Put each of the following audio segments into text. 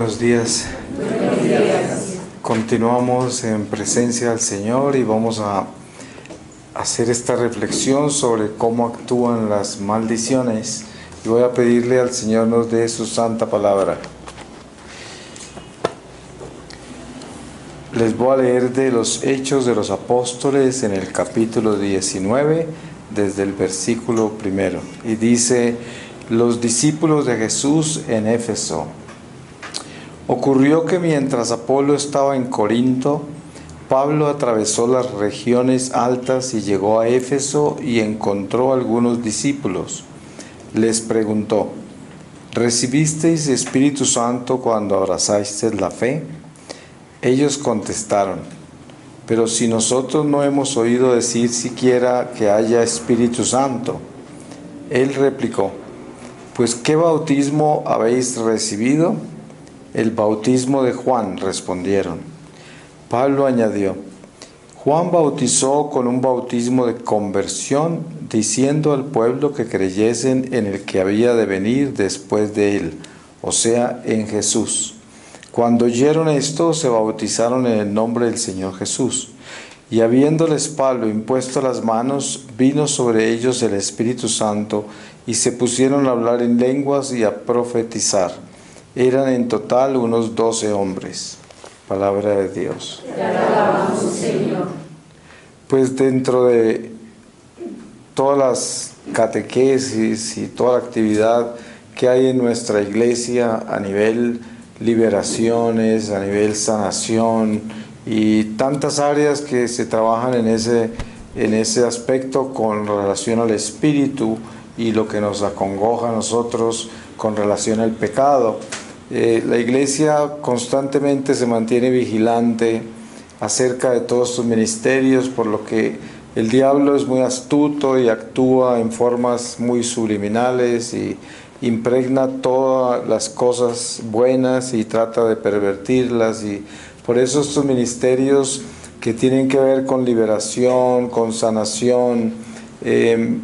Buenos días. Buenos días. Continuamos en presencia del Señor y vamos a hacer esta reflexión sobre cómo actúan las maldiciones. Y voy a pedirle al Señor nos dé su santa palabra. Les voy a leer de los Hechos de los Apóstoles en el capítulo 19, desde el versículo 1. Y dice: los discípulos de Jesús en Éfeso. Ocurrió que mientras Apolo estaba en Corinto, Pablo atravesó las regiones altas y llegó a Éfeso y encontró algunos discípulos. Les preguntó: ¿recibisteis Espíritu Santo cuando abrazasteis la fe? Ellos contestaron: pero si nosotros no hemos oído decir siquiera que haya Espíritu Santo. Él replicó: pues ¿qué bautismo habéis recibido? El bautismo de Juan, respondieron. Pablo añadió: Juan bautizó con un bautismo de conversión, diciendo al pueblo que creyesen en el que había de venir después de él, o sea, en Jesús. Cuando oyeron esto, se bautizaron en el nombre del Señor Jesús. Y habiéndoles Pablo impuesto las manos, vino sobre ellos el Espíritu Santo, y se pusieron a hablar en lenguas y a profetizar. Eran en total unos 12 hombres. Palabra de Dios. Te alabamos, Señor. Pues dentro de todas las catequesis y toda la actividad que hay en nuestra iglesia a nivel liberaciones, a nivel sanación y tantas áreas que se trabajan en ese aspecto con relación al espíritu y lo que nos acongoja a nosotros con relación al pecado. La iglesia constantemente se mantiene vigilante acerca de todos estos ministerios, por lo que el diablo es muy astuto y actúa en formas muy subliminales y impregna todas las cosas buenas y trata de pervertirlas. Y por eso estos ministerios que tienen que ver con liberación, con sanación,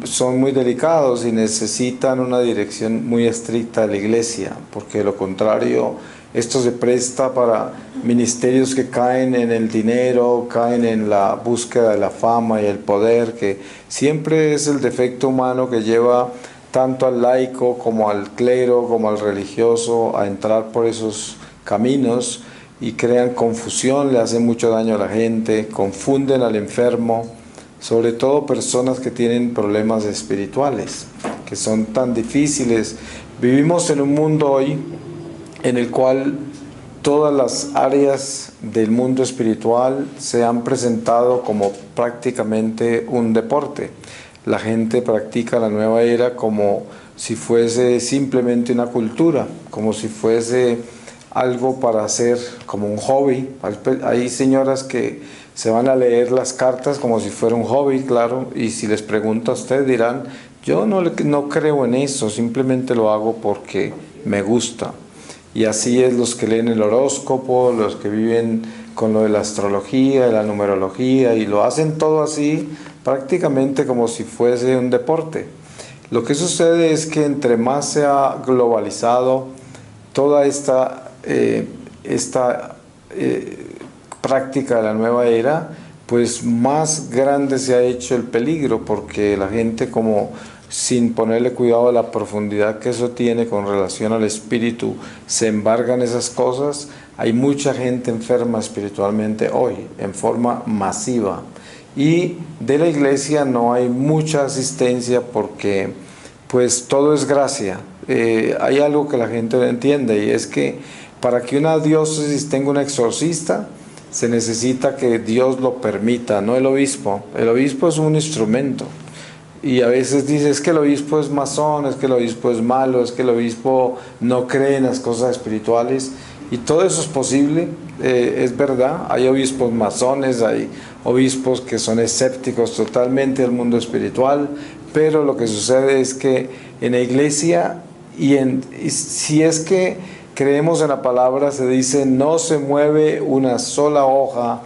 son muy delicados y necesitan una dirección muy estricta de la iglesia, porque de lo contrario esto se presta para ministerios que caen en el dinero, caen en la búsqueda de la fama y el poder, que siempre es el defecto humano que lleva tanto al laico como al clero como al religioso a entrar por esos caminos y crean confusión, le hacen mucho daño a la gente, confunden al enfermo, sobre todo personas que tienen problemas espirituales, que son tan difíciles. Vivimos en un mundo hoy en el cual todas las áreas del mundo espiritual se han presentado como prácticamente un deporte. La gente practica la nueva era como si fuese simplemente una cultura, como si fuese algo para hacer como un hobby. Hay señoras que se van a leer las cartas como si fuera un hobby, claro, y si les pregunto a usted dirán: yo no creo en eso, simplemente lo hago porque me gusta. Y así es los que leen el horóscopo, los que viven con lo de la astrología, la numerología, y lo hacen todo así prácticamente como si fuese un deporte. Lo que sucede es que entre más se ha globalizado toda esta práctica de la nueva era, pues más grande se ha hecho el peligro, porque la gente, como sin ponerle cuidado a la profundidad que eso tiene con relación al espíritu, se embargan esas cosas. Hay mucha gente enferma espiritualmente hoy, en forma masiva, y de la iglesia no hay mucha asistencia porque pues todo es gracia. Hay algo que la gente no entiende, y es que para que una diócesis tenga un exorcista se necesita que Dios lo permita, no el obispo. El obispo es un instrumento. Y a veces dice: es que el obispo es masón, es que el obispo es malo, es que el obispo no cree en las cosas espirituales. Y todo eso es posible, es verdad. Hay obispos masones, hay obispos que son escépticos totalmente del mundo espiritual, pero lo que sucede es que en la iglesia, y si es que creemos en la palabra, se dice: no se mueve una sola hoja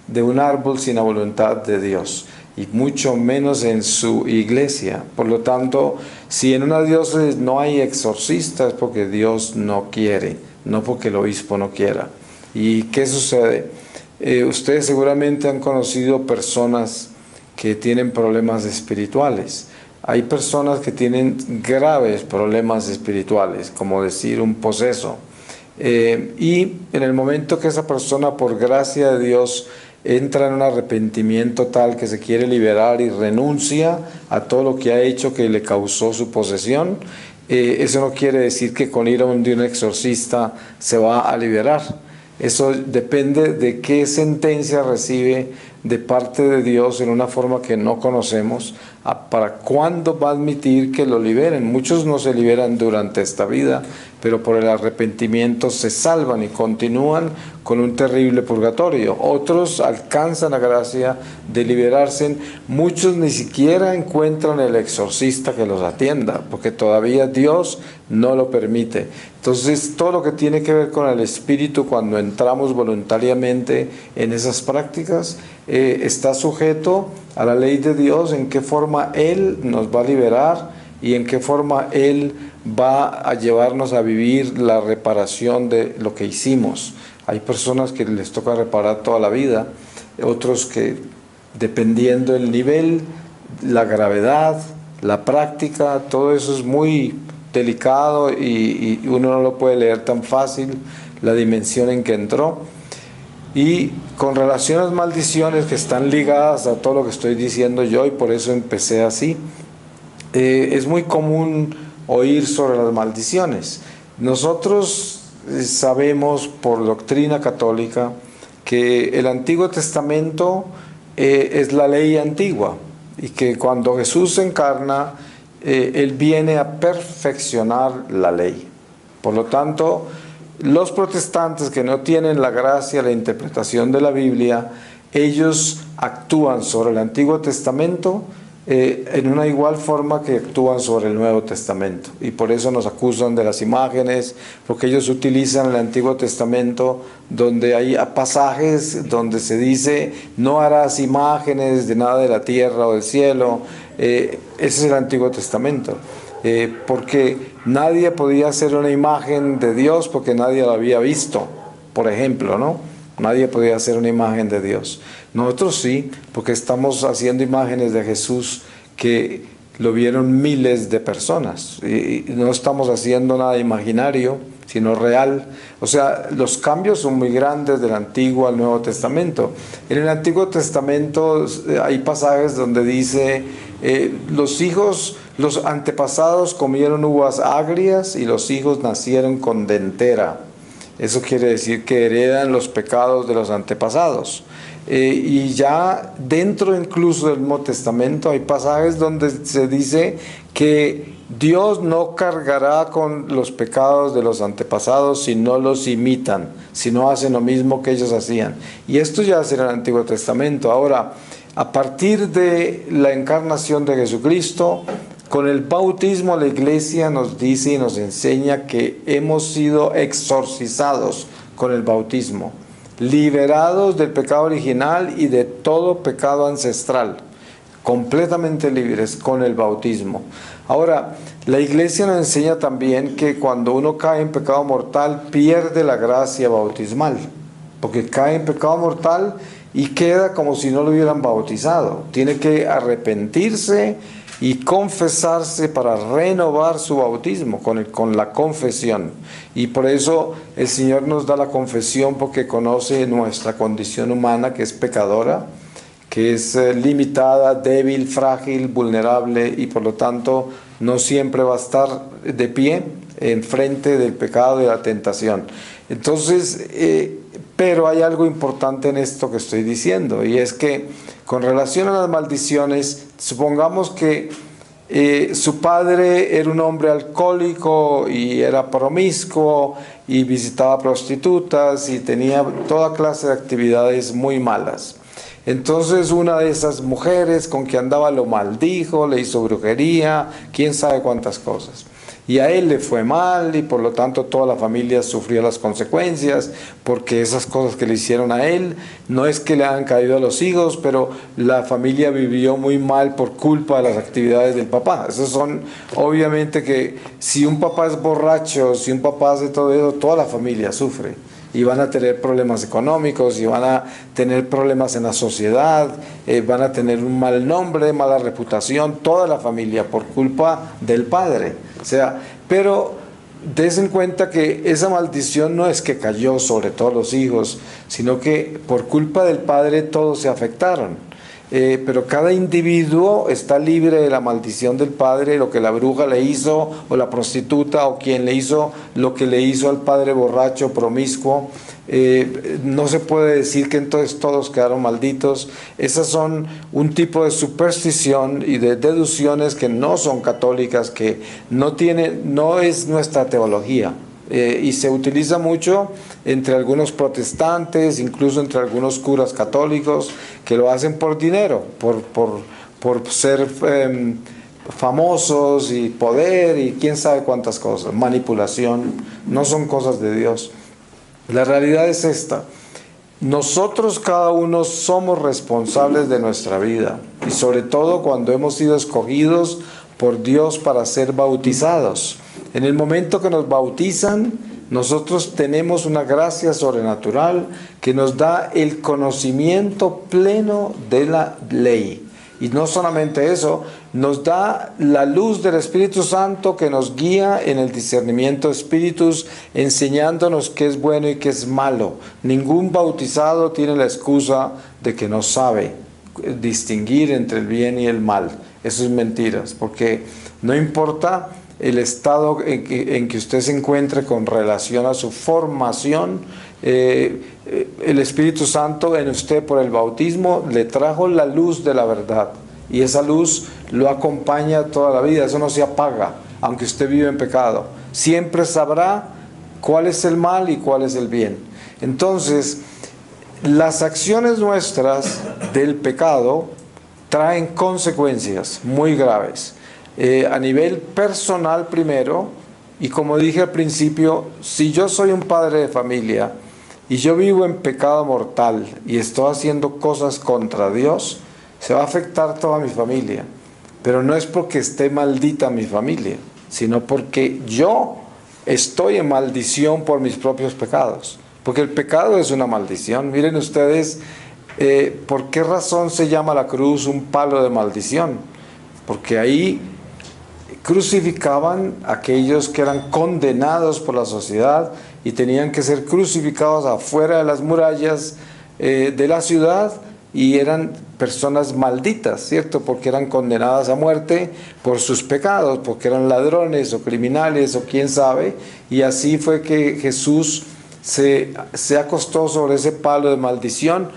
de un árbol sin la voluntad de Dios, y mucho menos en su iglesia. Por lo tanto, si en una diócesis no hay exorcistas, porque Dios no quiere, no porque el obispo no quiera. ¿Y qué sucede? Ustedes seguramente han conocido personas que tienen problemas espirituales. Hay personas que tienen graves problemas espirituales, como decir un poseso. Y en el momento que esa persona, por gracia de Dios, entra en un arrepentimiento tal que se quiere liberar y renuncia a todo lo que ha hecho que le causó su posesión, eso no quiere decir que con ir a de un exorcista se va a liberar. Eso depende de qué sentencia recibe de parte de Dios en una forma que no conocemos, para cuándo va a admitir que lo liberen. Muchos no se liberan durante esta vida, pero por el arrepentimiento se salvan y continúan con un terrible purgatorio. Otros alcanzan la gracia de liberarse. Muchos ni siquiera encuentran el exorcista que los atienda, porque todavía Dios no lo permite. Entonces, todo lo que tiene que ver con el espíritu, cuando entramos voluntariamente en esas prácticas, está sujeto a la ley de Dios, en qué forma Él nos va a liberar y en qué forma Él va a llevarnos a vivir la reparación de lo que hicimos. Hay personas que les toca reparar toda la vida, otros que, dependiendo del nivel, la gravedad, la práctica, todo eso es muy delicado y uno no lo puede leer tan fácil, la dimensión en que entró. Y con relación a las maldiciones que están ligadas a todo lo que estoy diciendo yo, y por eso empecé así, es muy común oír sobre las maldiciones. Nosotros sabemos por doctrina católica que el Antiguo Testamento es la ley antigua, y que cuando Jesús se encarna, Él viene a perfeccionar la ley. Por lo tanto, los protestantes que no tienen la gracia, la interpretación de la Biblia, ellos actúan sobre el Antiguo Testamento en una igual forma que actúan sobre el Nuevo Testamento, y por eso nos acusan de las imágenes, porque ellos utilizan el Antiguo Testamento donde hay pasajes donde se dice no harás imágenes de nada de la tierra o del cielo. Ese es el Antiguo Testamento, porque nadie podía hacer una imagen de Dios porque nadie la había visto, por ejemplo, ¿no? Nadie podía hacer una imagen de Dios. Nosotros sí, porque estamos haciendo imágenes de Jesús que lo vieron miles de personas. Y no estamos haciendo nada imaginario, sino real. O sea, los cambios son muy grandes del Antiguo al Nuevo Testamento. En el Antiguo Testamento hay pasajes donde dice, los antepasados comieron uvas agrias y los hijos nacieron con dentera. Eso quiere decir que heredan los pecados de los antepasados. Y ya dentro incluso del Nuevo Testamento hay pasajes donde se dice que Dios no cargará con los pecados de los antepasados si no los imitan, si no hacen lo mismo que ellos hacían. Y esto ya es en el Antiguo Testamento. Ahora, a partir de la encarnación de Jesucristo, con el bautismo la Iglesia nos dice y nos enseña que hemos sido exorcizados con el bautismo, liberados del pecado original y de todo pecado ancestral, completamente libres con el bautismo. Ahora, la Iglesia nos enseña también que cuando uno cae en pecado mortal pierde la gracia bautismal, porque cae en pecado mortal y queda como si no lo hubieran bautizado. Tiene que arrepentirse y confesarse para renovar su bautismo con la confesión. Y por eso el Señor nos da la confesión, porque conoce nuestra condición humana, que es pecadora, que es limitada, débil, frágil, vulnerable, y por lo tanto no siempre va a estar de pie en frente del pecado y de la tentación. Entonces, pero hay algo importante en esto que estoy diciendo, y es que con relación a las maldiciones, supongamos que su padre era un hombre alcohólico y era promiscuo y visitaba prostitutas y tenía toda clase de actividades muy malas. Entonces una de esas mujeres con que andaba lo maldijo, le hizo brujería, quién sabe cuántas cosas. y a él le fue mal y por lo tanto toda la familia sufrió las consecuencias porque esas cosas que le hicieron a él no es que le han caído a los hijos, pero la familia vivió muy mal por culpa de las actividades del papá. Esos son obviamente que si un papá es borracho, si un papá hace todo eso, toda la familia sufre y van a tener problemas económicos y van a tener problemas en la sociedad, van a tener un mal nombre, mala reputación, toda la familia por culpa del padre. O sea, pero des en cuenta que esa maldición no es que cayó sobre todos los hijos, sino que por culpa del padre todos se afectaron. Pero cada individuo está libre de la maldición del padre, lo que la bruja le hizo, o la prostituta, o quien le hizo lo que le hizo al padre borracho, promiscuo. No se puede decir que entonces todos quedaron malditos. Esas son un tipo de superstición y de deducciones que no son católicas, que no es nuestra teología. Y se utiliza mucho entre algunos protestantes, incluso entre algunos curas católicos, que lo hacen por dinero, por ser famosos y poder y quién sabe cuántas cosas, manipulación, no son cosas de Dios. La realidad es esta: nosotros cada uno somos responsables de nuestra vida, y sobre todo cuando hemos sido escogidos por Dios para ser bautizados. En el momento que nos bautizan, nosotros tenemos una gracia sobrenatural que nos da el conocimiento pleno de la ley. Y no solamente eso, nos da la luz del Espíritu Santo que nos guía en el discernimiento de espíritus, enseñándonos qué es bueno y qué es malo. Ningún bautizado tiene la excusa de que no sabe distinguir entre el bien y el mal. Eso es mentiras, porque no importa el estado en que usted se encuentre con relación a su formación, el Espíritu Santo en usted por el bautismo le trajo la luz de la verdad, y esa luz lo acompaña toda la vida. Eso no se apaga aunque usted vive en pecado, siempre sabrá cuál es el mal y cuál es el bien. Entonces, las acciones nuestras del pecado traen consecuencias muy graves. A nivel personal primero, y como dije al principio, si yo soy un padre de familia y yo vivo en pecado mortal y estoy haciendo cosas contra Dios, se va a afectar toda mi familia. Pero no es porque esté maldita mi familia, sino porque yo estoy en maldición por mis propios pecados. Porque el pecado es una maldición. Miren ustedes, ¿por qué razón se llama la cruz un palo de maldición? Porque ahí crucificaban a aquellos que eran condenados por la sociedad y tenían que ser crucificados afuera de las murallas de la ciudad, y eran personas malditas, ¿cierto? Porque eran condenadas a muerte por sus pecados, porque eran ladrones o criminales o quién sabe, y así fue que Jesús se acostó sobre ese palo de maldición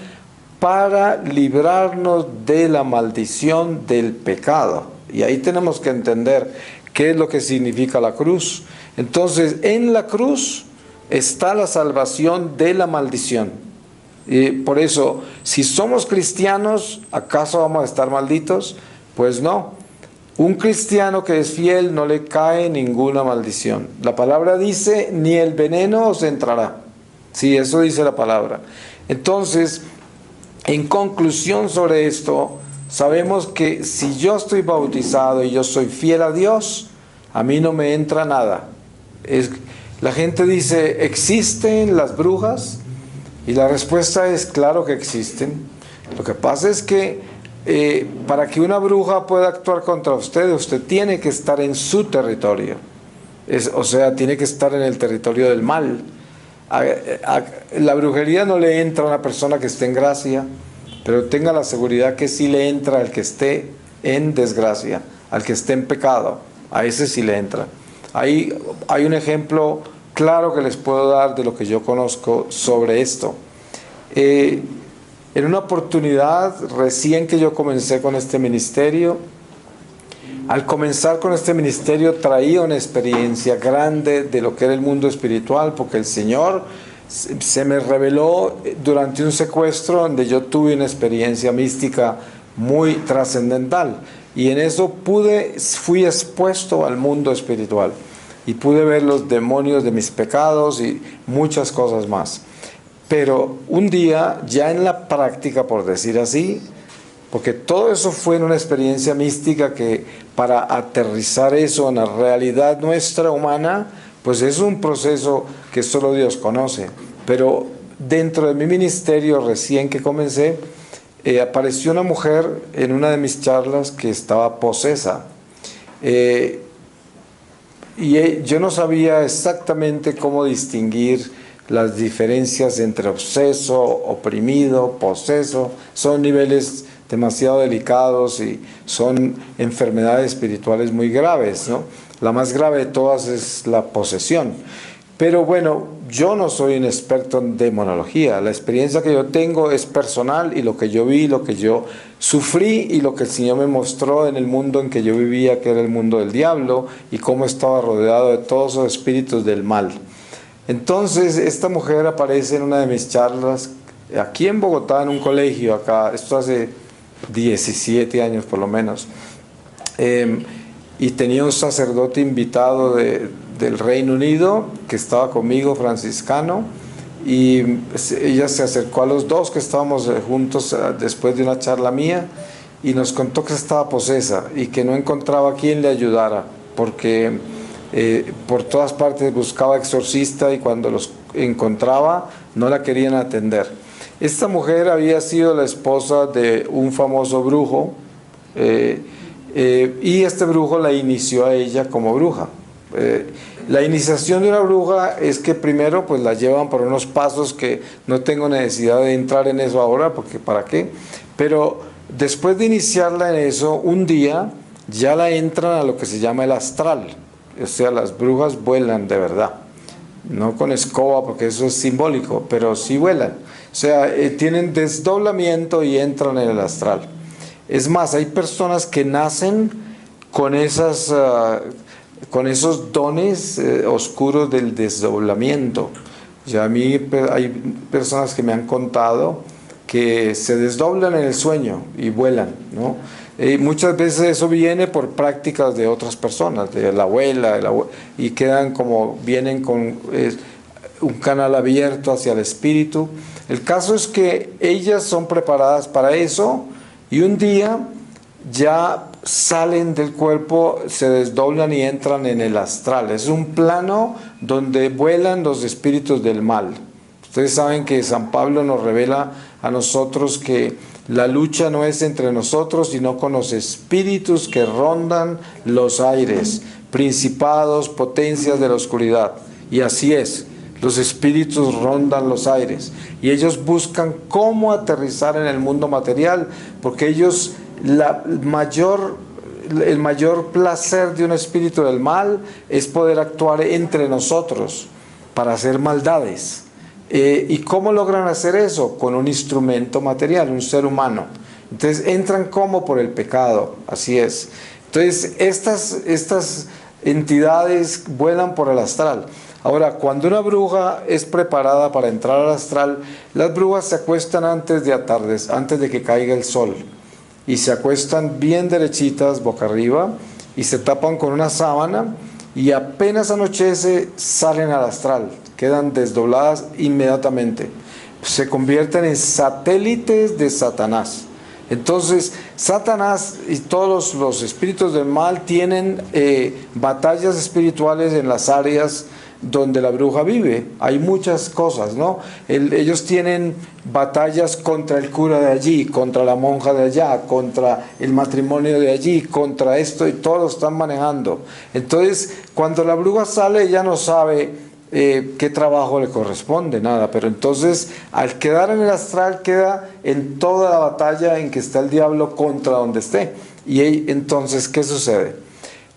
para librarnos de la maldición del pecado. Y ahí tenemos que entender qué es lo que significa la cruz. Entonces, en la cruz está la salvación de la maldición. Y por eso, si somos cristianos, ¿acaso vamos a estar malditos? Pues no. Un cristiano que es fiel no le cae ninguna maldición. La palabra dice, ni el veneno os entrará. Sí, eso dice la palabra. Entonces, en conclusión sobre esto, sabemos que si yo estoy bautizado y yo soy fiel a Dios, a mí no me entra nada. La gente dice, ¿existen las brujas? Y la respuesta es, claro que existen. Lo que pasa es que para que una bruja pueda actuar contra usted, usted tiene que estar en su territorio. O sea, tiene que estar en el territorio del mal. La brujería no le entra a una persona que esté en gracia, pero tenga la seguridad que sí le entra al que esté en desgracia, al que esté en pecado. A ese sí le entra. Ahí hay un ejemplo claro que les puedo dar de lo que yo conozco sobre esto. En una oportunidad, recién que yo comencé con este ministerio, al comenzar con este ministerio traía una experiencia grande de lo que era el mundo espiritual, porque el Señor se me reveló durante un secuestro donde yo tuve una experiencia mística muy trascendental, y en eso fui expuesto al mundo espiritual. y pude ver los demonios de mis pecados y muchas cosas más. Pero un día, ya en la práctica, por decir así, porque todo eso fue en una experiencia mística que para aterrizar eso en la realidad nuestra humana, pues es un proceso que solo Dios conoce. Pero dentro de mi ministerio recién que comencé, apareció una mujer en una de mis charlas que estaba posesa. Yo no sabía exactamente cómo distinguir las diferencias entre obseso, oprimido, poseso. Son niveles demasiado delicados y son enfermedades espirituales muy graves, ¿no? La más grave de todas es la posesión. Pero bueno, yo no soy un experto en demonología. La experiencia que yo tengo es personal y lo que yo vi, lo que yo sufrí y lo que el Señor me mostró en el mundo en que yo vivía, que era el mundo del diablo, y cómo estaba rodeado de todos esos espíritus del mal. Entonces, esta mujer aparece en una de mis charlas aquí en Bogotá, en un colegio acá, esto hace 17 años por lo menos, y tenía un sacerdote invitado del Reino Unido que estaba conmigo, franciscano, y ella se acercó a los dos que estábamos juntos después de una charla mía y nos contó que estaba posesa y que no encontraba a quien le ayudara porque por todas partes buscaba exorcista y cuando los encontraba no la querían atender. Esta mujer había sido la esposa de un famoso brujo y este brujo la inició a ella como bruja. La iniciación de una bruja es que primero pues la llevan por unos pasos que no tengo necesidad de entrar en eso ahora porque para qué, pero después de iniciarla en eso, un día ya la entran a lo que se llama el astral. O sea, las brujas vuelan de verdad, no con escoba porque eso es simbólico, pero sí vuelan. O sea, tienen desdoblamiento y entran en el astral. Es más, hay personas que nacen con esos dones oscuros del desdoblamiento. Ya a mí hay personas que me han contado que se desdoblan en el sueño y vuelan, ¿no? Muchas veces eso viene por prácticas de otras personas, de la abuela, y vienen con un canal abierto hacia el espíritu. El caso es que ellas son preparadas para eso y un día ya salen del cuerpo, se desdoblan y entran en el astral. Es un plano donde vuelan los espíritus del mal. Ustedes saben que San Pablo nos revela a nosotros que la lucha no es entre nosotros, sino con los espíritus que rondan los aires, principados, potencias de la oscuridad. Y así es, los espíritus rondan los aires. Y ellos buscan cómo aterrizar en el mundo material, porque ellos, el mayor placer de un espíritu del mal es poder actuar entre nosotros para hacer maldades. ¿Y cómo logran hacer eso? Con un instrumento material, un ser humano. Entonces entran como por el pecado, así es. Entonces estas entidades vuelan por el astral. Ahora, cuando una bruja es preparada para entrar al astral, las brujas se acuestan antes de que caiga el sol. Y se acuestan bien derechitas, boca arriba, y se tapan con una sábana, y apenas anochece salen al astral. Quedan desdobladas inmediatamente. Se convierten en satélites de Satanás. Entonces, Satanás y todos los espíritus del mal tienen batallas espirituales en las áreas donde la bruja vive. Hay muchas cosas, ¿no? Ellos tienen batallas contra el cura de allí, contra la monja de allá, contra el matrimonio de allí, contra esto, y todo lo están manejando. Entonces, cuando la bruja sale, ella no sabe qué trabajo le corresponde, nada, pero entonces al quedar en el astral queda en toda la batalla en que está el diablo contra donde esté. Y entonces, ¿qué sucede?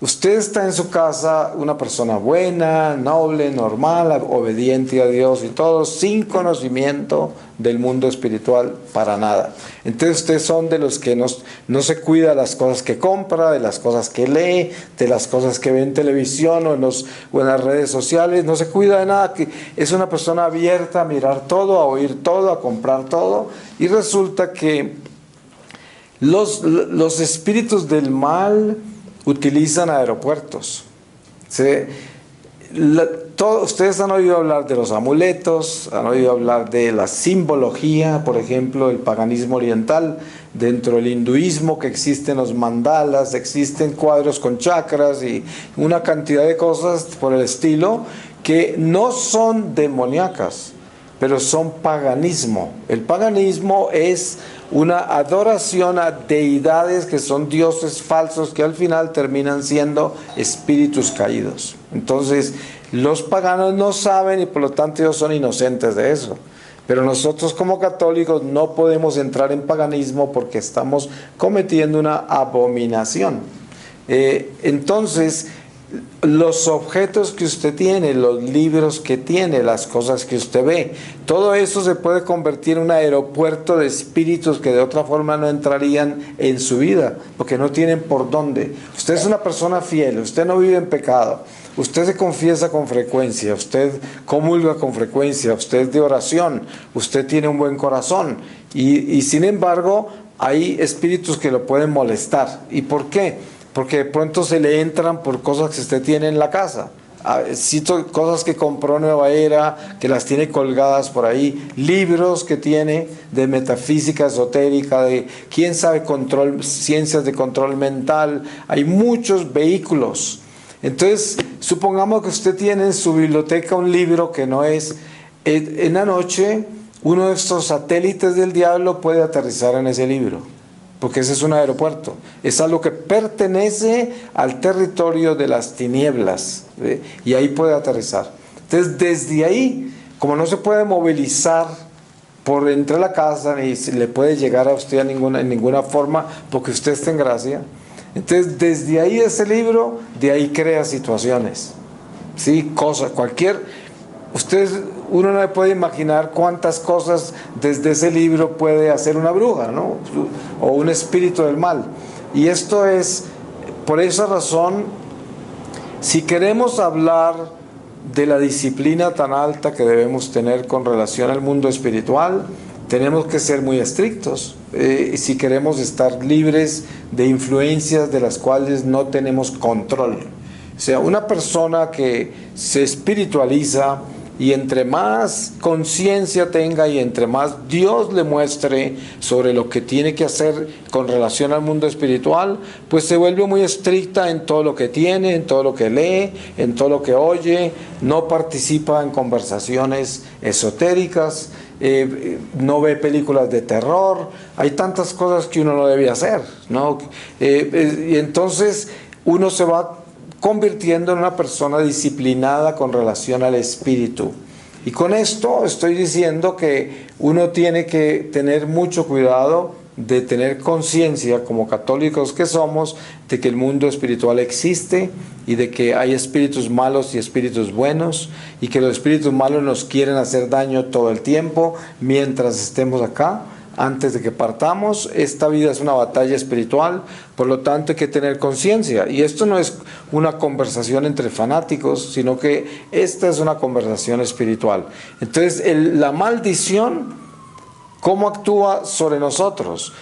Usted está en su casa, una persona buena, noble, normal, obediente a Dios y todo, sin conocimiento del mundo espiritual para nada. Entonces ustedes son de los que no se cuida de las cosas que compra, de las cosas que lee, de las cosas que ve en televisión o en las redes sociales, no se cuida de nada, que es una persona abierta a mirar todo, a oír todo, a comprar todo, y resulta que los espíritus del mal utilizan aeropuertos. ustedes han oído hablar de los amuletos, han oído hablar de la simbología, por ejemplo, el paganismo oriental, dentro del hinduismo que existen los mandalas, existen cuadros con chakras y una cantidad de cosas por el estilo que no son demoníacas, pero son paganismo. El paganismo es una adoración a deidades que son dioses falsos que al final terminan siendo espíritus caídos. Entonces, los paganos no saben y por lo tanto ellos son inocentes de eso. Pero nosotros como católicos no podemos entrar en paganismo porque estamos cometiendo una abominación. Entonces, los objetos que usted tiene, los libros que tiene, las cosas que usted ve, todo eso se puede convertir en un aeropuerto de espíritus que de otra forma no entrarían en su vida, porque no tienen por dónde. Usted es una persona fiel, usted no vive en pecado, usted se confiesa con frecuencia, usted comulga con frecuencia, usted es de oración, usted tiene un buen corazón y sin embargo hay espíritus que lo pueden molestar. ¿Y por qué? Porque de pronto se le entran por cosas que usted tiene en la casa. Cito cosas que compró Nueva Era, que las tiene colgadas por ahí, libros que tiene de metafísica esotérica, de quién sabe control, ciencias de control mental. Hay muchos vehículos. Entonces, supongamos que usted tiene en su biblioteca un libro que no es. En la noche, uno de estos satélites del diablo puede aterrizar en ese libro, porque ese es un aeropuerto, es algo que pertenece al territorio de las tinieblas, ¿sí? Y ahí puede aterrizar. Entonces, desde ahí, como no se puede movilizar por entre la casa, ni se le puede llegar a usted en ninguna forma, porque usted está en gracia, entonces desde ahí ese libro, de ahí crea situaciones, ¿sí? Cosas, uno no le puede imaginar cuántas cosas desde ese libro puede hacer una bruja, ¿no? O un espíritu del mal. Y esto es, por esa razón, si queremos hablar de la disciplina tan alta que debemos tener con relación al mundo espiritual, tenemos que ser muy estrictos. Si queremos estar libres de influencias de las cuales no tenemos control. O sea, una persona que se espiritualiza, y entre más conciencia tenga y entre más Dios le muestre sobre lo que tiene que hacer con relación al mundo espiritual, pues se vuelve muy estricta en todo lo que tiene, en todo lo que lee, en todo lo que oye, no participa en conversaciones esotéricas, no ve películas de terror. Hay tantas cosas que uno no debe hacer, ¿no? Y entonces uno se va convirtiendo en una persona disciplinada con relación al espíritu. Y con esto estoy diciendo que uno tiene que tener mucho cuidado de tener conciencia, como católicos que somos, de que el mundo espiritual existe y de que hay espíritus malos y espíritus buenos, y que los espíritus malos nos quieren hacer daño todo el tiempo mientras estemos acá. Antes de que partamos, esta vida es una batalla espiritual, por lo tanto hay que tener conciencia. Y esto no es una conversación entre fanáticos, sino que esta es una conversación espiritual. Entonces, la maldición, ¿cómo actúa sobre nosotros?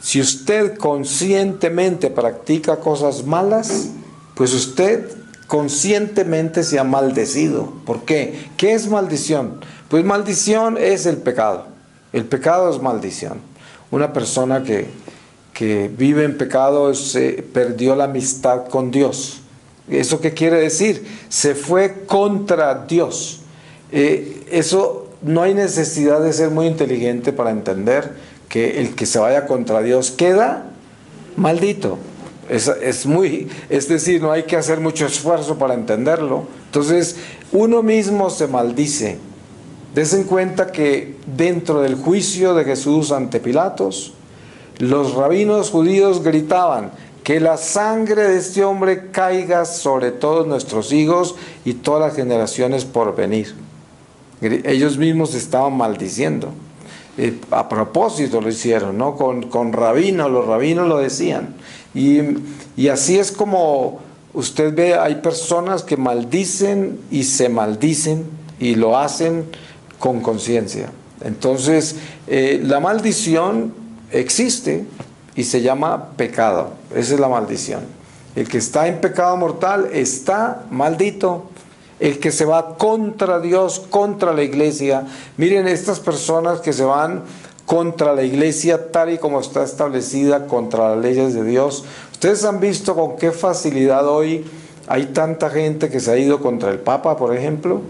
Si usted conscientemente practica cosas malas, pues usted conscientemente se ha maldecido. ¿Por qué? ¿Qué es maldición? Pues maldición es el pecado. El pecado es maldición. Una persona que vive en pecado se perdió la amistad con Dios. ¿Eso qué quiere decir? Se fue contra Dios. Eso no hay necesidad de ser muy inteligente para entender que el que se vaya contra Dios queda maldito. Es decir, no hay que hacer mucho esfuerzo para entenderlo. Entonces, uno mismo se maldice. Des en cuenta que dentro del juicio de Jesús ante Pilatos, los rabinos judíos gritaban: que la sangre de este hombre caiga sobre todos nuestros hijos y todas las generaciones por venir. Ellos mismos estaban maldiciendo. A propósito lo hicieron, ¿no? Con rabinos, los rabinos lo decían. Y así es como usted ve, hay personas que maldicen y se maldicen y lo hacen con conciencia. Entonces, la maldición existe y se llama pecado. Esa es la maldición. El que está en pecado mortal está maldito. el que se va contra Dios, contra la iglesia. Miren, estas personas que se van contra la iglesia tal y como está establecida, contra las leyes de Dios. Ustedes han visto con qué facilidad hoy hay tanta gente que se ha ido contra el Papa, por ejemplo,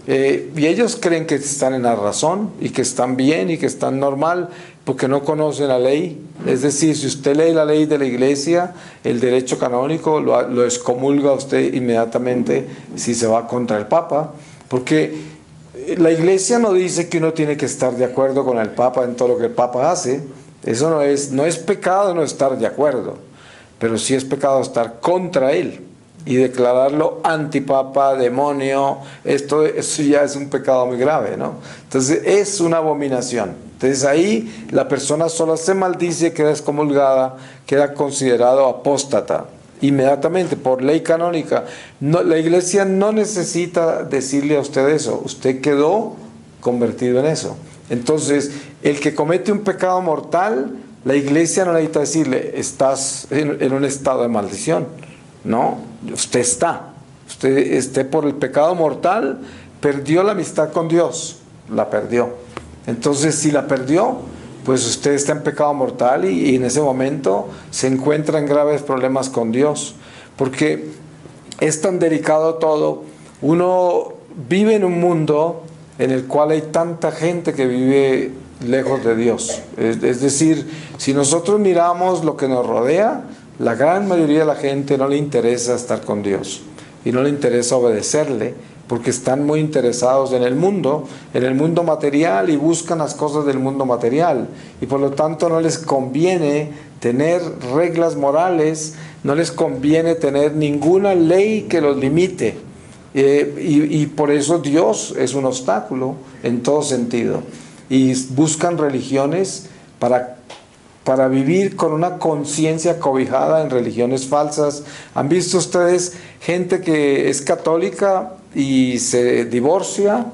y ellos creen que están en la razón y que están bien y que están normal porque no conocen la ley. Es decir, si usted lee la ley de la iglesia, el derecho canónico, lo excomulga usted inmediatamente si se va contra el Papa, porque la iglesia no dice que uno tiene que estar de acuerdo con el Papa en todo lo que el Papa hace. Eso no es pecado no estar de acuerdo, pero sí es pecado estar contra él y declararlo antipapa, demonio. Eso ya es un pecado muy grave, ¿no? Entonces es una abominación. Entonces ahí la persona solo se maldice, queda excomulgada, queda considerado apóstata inmediatamente por ley canónica. No, la iglesia no necesita decirle a usted eso, usted quedó convertido en eso. Entonces el que comete un pecado mortal, la iglesia no necesita decirle estás en un estado de maldición. No, usted por el pecado mortal perdió la amistad con Dios, la perdió. Entonces si la perdió, pues usted está en pecado mortal y en ese momento se encuentra en graves problemas con Dios, porque es tan delicado todo. Uno vive en un mundo en el cual hay tanta gente que vive lejos de Dios. Es decir, si nosotros miramos lo que nos rodea, la gran mayoría de la gente no le interesa estar con Dios y no le interesa obedecerle, porque están muy interesados en el mundo material, y buscan las cosas del mundo material, y por lo tanto no les conviene tener reglas morales, no les conviene tener ninguna ley que los limite, y por eso Dios es un obstáculo en todo sentido, y buscan religiones para vivir con una conciencia cobijada en religiones falsas. ¿Han visto ustedes gente que es católica y se divorcia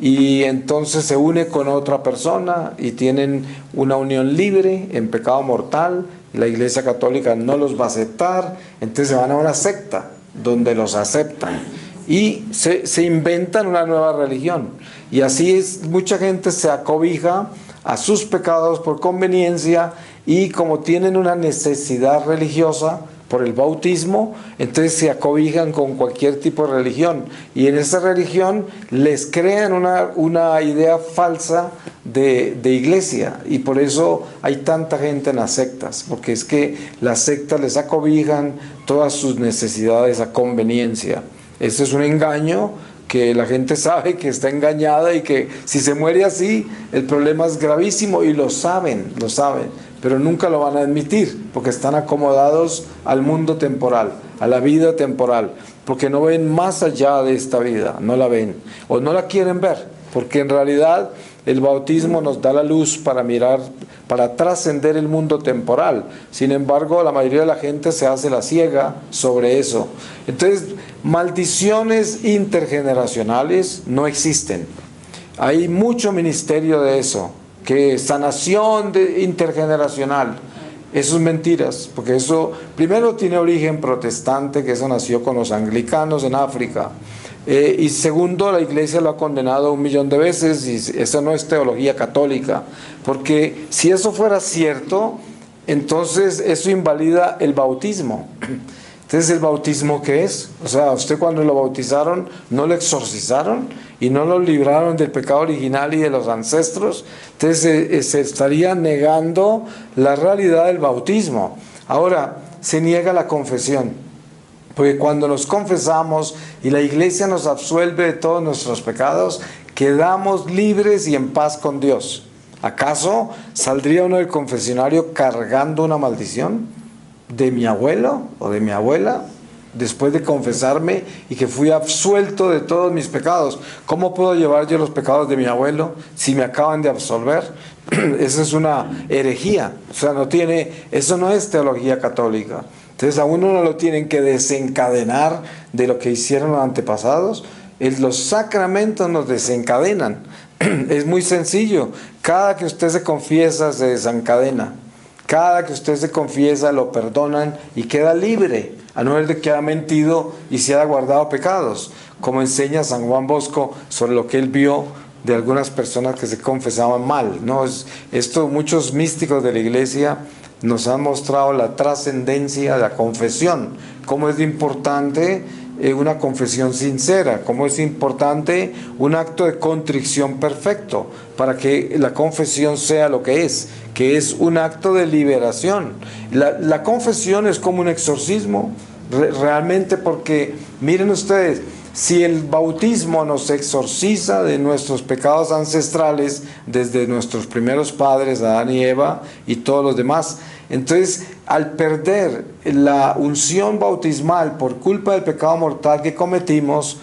y entonces se une con otra persona y tienen una unión libre en pecado mortal? La iglesia católica no los va a aceptar, entonces se van a una secta donde los aceptan y se inventan una nueva religión, y así es, mucha gente se acobija a sus pecados por conveniencia, y como tienen una necesidad religiosa por el bautismo, entonces se acobijan con cualquier tipo de religión, y en esa religión les crean una idea falsa de iglesia, y por eso hay tanta gente en las sectas, porque es que las sectas les acobijan todas sus necesidades a conveniencia. Este es un engaño que la gente sabe que está engañada, y que si se muere así, el problema es gravísimo, y lo saben, pero nunca lo van a admitir, porque están acomodados al mundo temporal, a la vida temporal, porque no ven más allá de esta vida, no la ven, o no la quieren ver, porque en realidad el bautismo nos da la luz para mirar, para trascender el mundo temporal. Sin embargo, la mayoría de la gente se hace la ciega sobre eso. Entonces, maldiciones intergeneracionales no existen. Hay mucho ministerio de eso, que sanación intergeneracional. Eso es mentiras, porque eso primero tiene origen protestante, que eso nació con los anglicanos en África. Y segundo, la iglesia lo ha condenado 1.000.000 de veces, y eso no es teología católica, porque si eso fuera cierto, entonces eso invalida el bautismo. Entonces, ¿el bautismo qué es? O sea, usted cuando lo bautizaron, ¿no lo exorcizaron y no lo libraron del pecado original y de los ancestros? Entonces se estaría negando la realidad del bautismo. Ahora, se niega la confesión, porque cuando nos confesamos y la iglesia nos absuelve de todos nuestros pecados, quedamos libres y en paz con Dios. ¿Acaso saldría uno del confesionario cargando una maldición de mi abuelo o de mi abuela después de confesarme y que fui absuelto de todos mis pecados? ¿Cómo puedo llevar yo los pecados de mi abuelo si me acaban de absolver? Esa es una herejía. O sea, eso no es teología católica. Entonces a uno no lo tienen que desencadenar de lo que hicieron los antepasados. Los sacramentos nos desencadenan. Es muy sencillo. Cada que usted se confiesa, se desencadena. Cada que usted se confiesa, lo perdonan y queda libre, a no ser de que haya mentido y se haya guardado pecados. como enseña San Juan Bosco sobre lo que él vio de algunas personas que se confesaban mal, ¿no? Esto muchos místicos de la iglesia nos han mostrado la trascendencia de la confesión, cómo es importante una confesión sincera, cómo es importante un acto de contrición perfecto para que la confesión sea lo que es un acto de liberación. La confesión es como un exorcismo, realmente, porque miren ustedes, si el bautismo nos exorciza de nuestros pecados ancestrales desde nuestros primeros padres, Adán y Eva y todos los demás, entonces al perder la unción bautismal por culpa del pecado mortal que cometimos,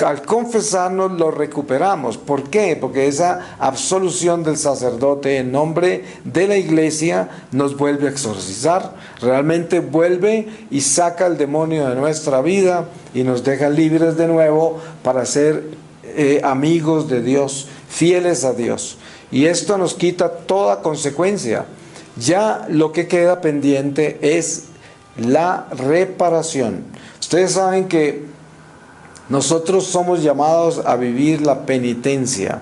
al confesarnos lo recuperamos. ¿Por qué? Porque esa absolución del sacerdote en nombre de la iglesia nos vuelve a exorcizar, realmente vuelve y saca el demonio de nuestra vida y nos deja libres de nuevo para ser amigos de Dios, fieles a Dios. Y esto nos quita toda consecuencia. Ya lo que queda pendiente es la reparación. Ustedes saben que nosotros somos llamados a vivir la penitencia.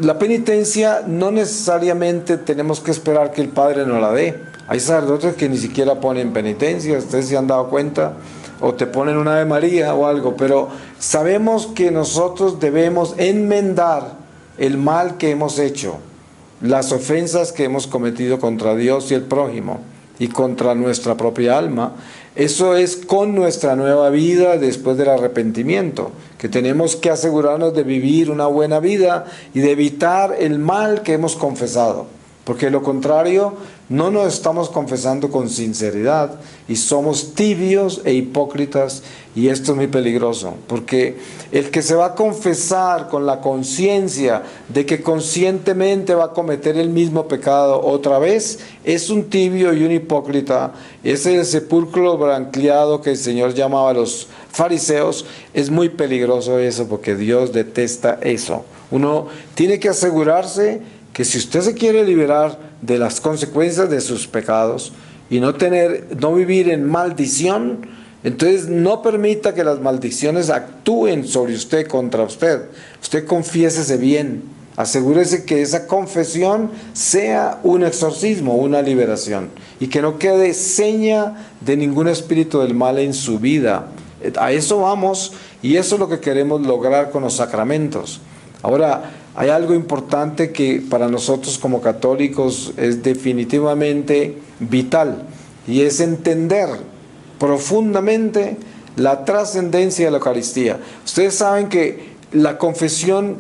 La penitencia no necesariamente tenemos que esperar que el Padre nos la dé. Hay sacerdotes que ni siquiera ponen penitencia, ustedes se han dado cuenta, o te ponen una Ave María o algo, pero sabemos que nosotros debemos enmendar el mal que hemos hecho, las ofensas que hemos cometido contra Dios y el prójimo y contra nuestra propia alma. Eso es con nuestra nueva vida después del arrepentimiento, que tenemos que asegurarnos de vivir una buena vida y de evitar el mal que hemos confesado, porque de lo contrario no nos estamos confesando con sinceridad y somos tibios e hipócritas, y esto es muy peligroso, porque el que se va a confesar con la conciencia de que conscientemente va a cometer el mismo pecado otra vez, es un tibio y un hipócrita. Ese es el sepulcro branqueado que el Señor llamaba a los fariseos. Es muy peligroso eso, porque Dios detesta eso. Uno tiene que asegurarse que si usted se quiere liberar de las consecuencias de sus pecados y no vivir en maldición, entonces no permita que las maldiciones actúen sobre usted, contra usted. Usted confiésese bien, asegúrese que esa confesión sea un exorcismo, una liberación, y que no quede seña de ningún espíritu del mal en su vida. A eso vamos, y eso es lo que queremos lograr con los sacramentos. Ahora, hay algo importante que para nosotros como católicos es definitivamente vital, y es entender profundamente la trascendencia de la Eucaristía. Ustedes saben que la confesión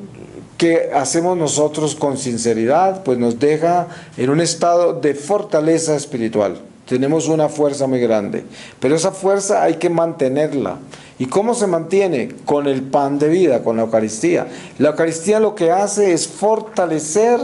que hacemos nosotros con sinceridad, pues nos deja en un estado de fortaleza espiritual. Tenemos una fuerza muy grande, pero esa fuerza hay que mantenerla. ¿Y cómo se mantiene? Con el pan de vida, con la Eucaristía. La Eucaristía lo que hace es fortalecer